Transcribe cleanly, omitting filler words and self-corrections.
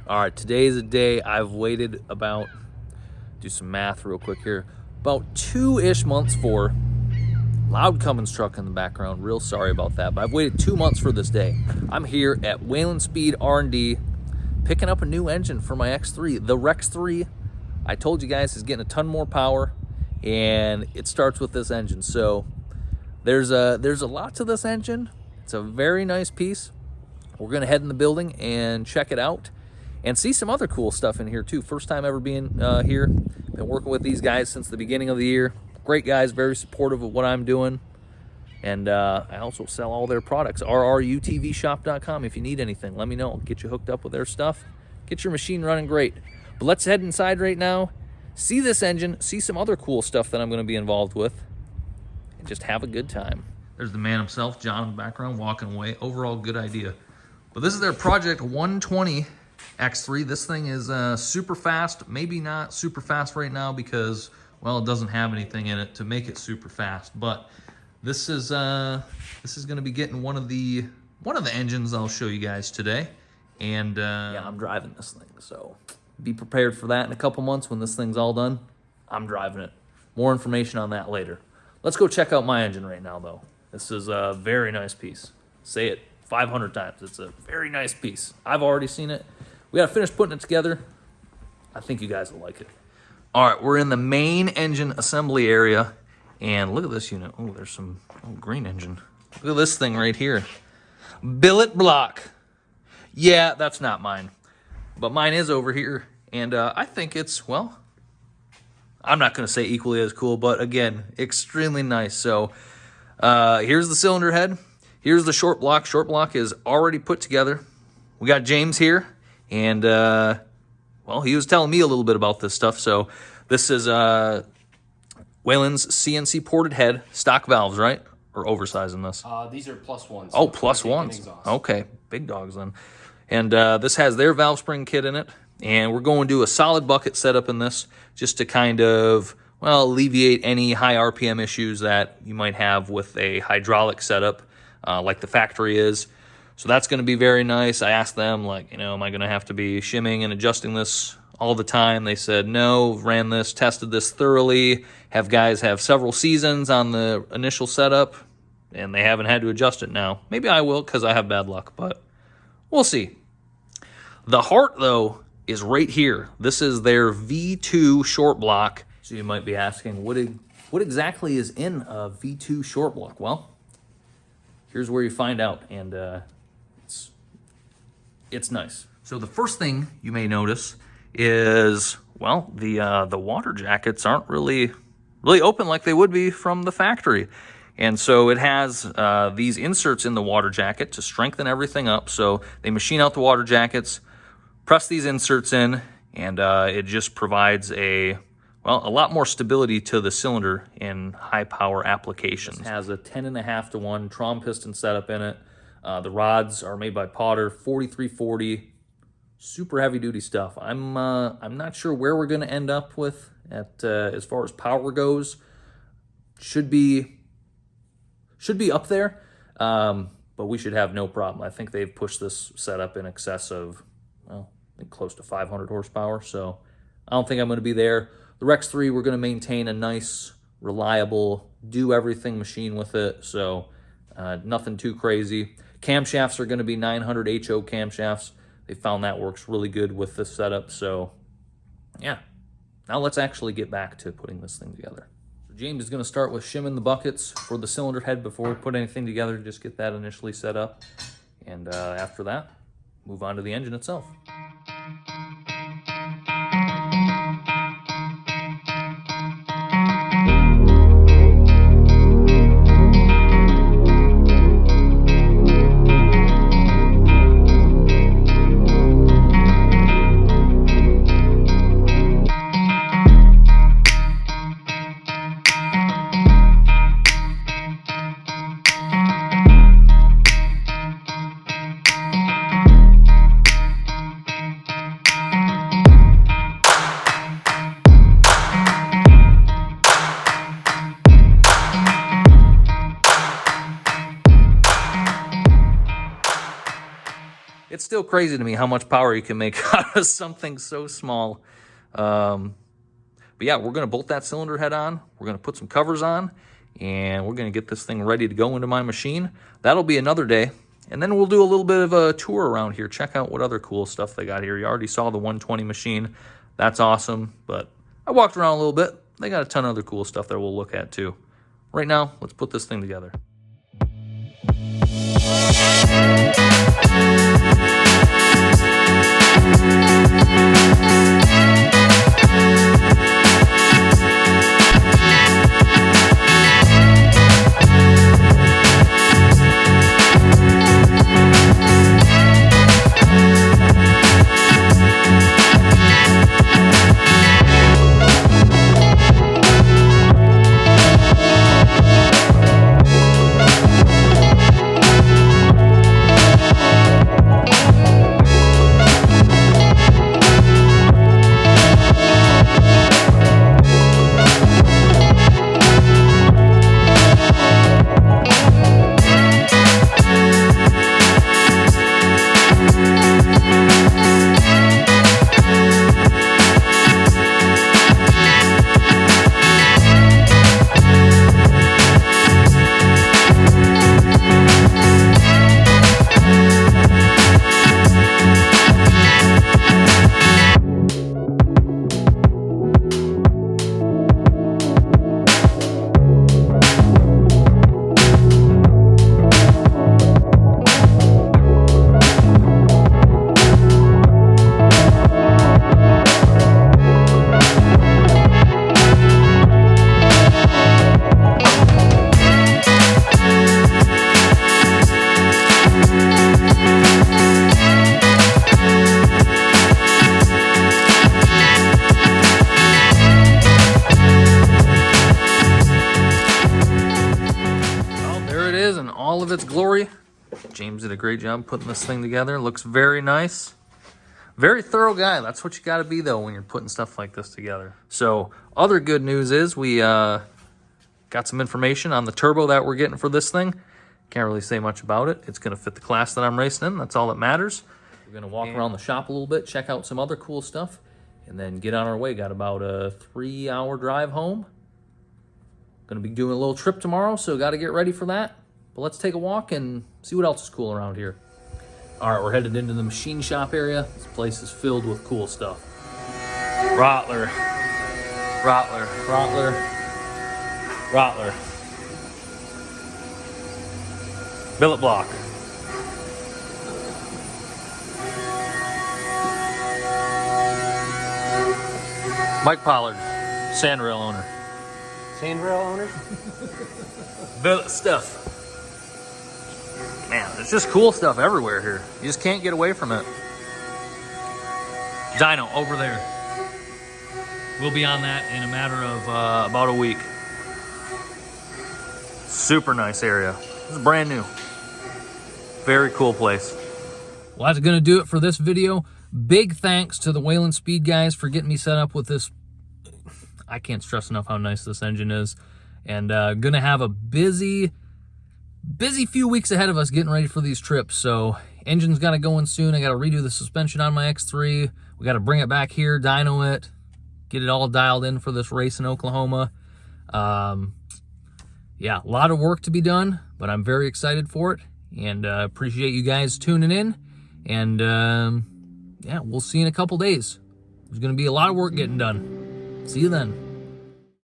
All right, today is a day I've waited about, do some math real quick here, about 2-ish months for. Loud Cummins truck in the background, real sorry about that, but I've waited 2 months for this day. I'm here at Whalens Speed R&D, picking up a new engine for my X3. The Rex 3, I told you guys, is getting a ton more power, and it starts with this engine. So there's a lot to this engine. It's a very nice piece. We're gonna head in the building and check it out and see some other cool stuff in here too. First time ever being here. Been working with these guys since the beginning of the year. Great guys, very supportive of what I'm doing. And I also sell all their products. rrutv.shop.com. If you need anything, let me know. I'll get you hooked up with their stuff. Get your machine running great. But let's head inside right now, see this engine, see some other cool stuff that I'm going to be involved with, and just have a good time. There's the man himself, John, in the background, walking away. Overall, good idea. But this is their Project 120 X3. This thing is super fast. Maybe not super fast right now because, well, it doesn't have anything in it to make it super fast. But this is going to be getting one of the engines I'll show you guys today. And yeah, I'm driving this thing, so be prepared for that in a couple months when this thing's all done. I'm driving it. More information on that later. Let's go check out my engine right now, though. This is a very nice piece. Say it 500 times. It's a very nice piece. I've already seen it. We got to finish putting it together. I think you guys will like it. All right, we're in the main engine assembly area. And look at this unit. Oh, there's some green engine. Look at this thing right here. Billet block. Yeah, that's not mine. But mine is over here. And I think it's, well, I'm not going to say equally as cool, but again, extremely nice. So here's the cylinder head. Here's the short block. Short block is already put together. We got James here. And, well, he was telling me a little bit about this stuff. So this is Whalen's CNC ported head, stock valves, right? Or oversizing this? These are plus ones. Oh, plus ones. Okay, big dogs then. And this has their valve spring kit in it. And we're going to do a solid bucket setup in this just to kind of, well, alleviate any high RPM issues that you might have with a hydraulic setup like the factory is. So that's going to be very nice. I asked them, like, am I going to have to be shimming and adjusting this all the time? They said no, ran this, tested this thoroughly, have guys have several seasons on the initial setup, and they haven't had to adjust it now. Maybe I will because I have bad luck, but we'll see. The heart, though, is right here. This is their V2 short block. So you might be asking, what exactly is in a V2 short block? Well, here's where you find out, and it's nice. So the first thing you may notice is, well, the water jackets aren't really open like they would be from the factory. And so it has these inserts in the water jacket to strengthen everything up. So they machine out the water jackets, press these inserts in, and it just provides a lot more stability to the cylinder in high power applications. It has a 10.5-to-1 Trom piston setup in it. The rods are made by Potter, 4340. Super heavy duty stuff. I'm not sure where we're going to end up with at as far as power goes. Should be up there, but we should have no problem. I think they've pushed this setup in excess of, well, I think close to 500 horsepower. So I don't think I'm going to be there. The Rex 3, we're going to maintain a nice, reliable, do everything machine with it. So nothing too crazy. Camshafts are going to be 900 HO camshafts. They found that works really good with this setup. So yeah, now let's actually get back to putting this thing together. So James is going to start with shimming the buckets for the cylinder head before we put anything together. Just get that initially set up. And after that, move on to the engine itself. still crazy to me how much power you can make out of something so small. But yeah, we're going to bolt that cylinder head on. We're going to put some covers on, and we're going to get this thing ready to go into my machine. That'll be another day. And then we'll do a little bit of a tour around here. Check out what other cool stuff they got here. You already saw the 120 machine. That's awesome. But I walked around a little bit. They got a ton of other cool stuff that we'll look at too. Right now, let's put this thing together. All of its glory. James did a great job putting this thing together. Looks very nice. Very thorough guy. That's what you got to be, though, when you're putting stuff like this together. So, other good news is we got some information on the turbo that we're getting for this thing. Can't really say much about it. It's going to fit the class that I'm racing in. That's all that matters. We're going to walk around the shop a little bit, check out some other cool stuff, and then get on our way. Got about a 3-hour drive home. Going to be doing a little trip tomorrow, so got to get ready for that. But let's take a walk and see what else is cool around here. All right, we're headed into the machine shop area. This place is filled with cool stuff. Rottler, Rottler, Rottler, Rottler. Billet block. Mike Pollard, sandrail owner. Sandrail owner? Billet stuff. Man, there's just cool stuff everywhere here. You just can't get away from it. Dyno over there. We'll be on that in a matter of about a week. Super nice area. This is brand new. Very cool place. Well, that's going to do it for this video. Big thanks to the Whalens Speed guys for getting me set up with this. I can't stress enough how nice this engine is. And going to have a busy few weeks ahead of us getting ready for these trips. So engine's got to go in soon. I got to redo the suspension on my X3. We got to bring it back here, dyno it, get it all dialed in for this race in Oklahoma. Yeah, a lot of work to be done, but I'm very excited for it, and appreciate you guys tuning in. And yeah, we'll see you in a couple days. There's going to be a lot of work getting done. See you then.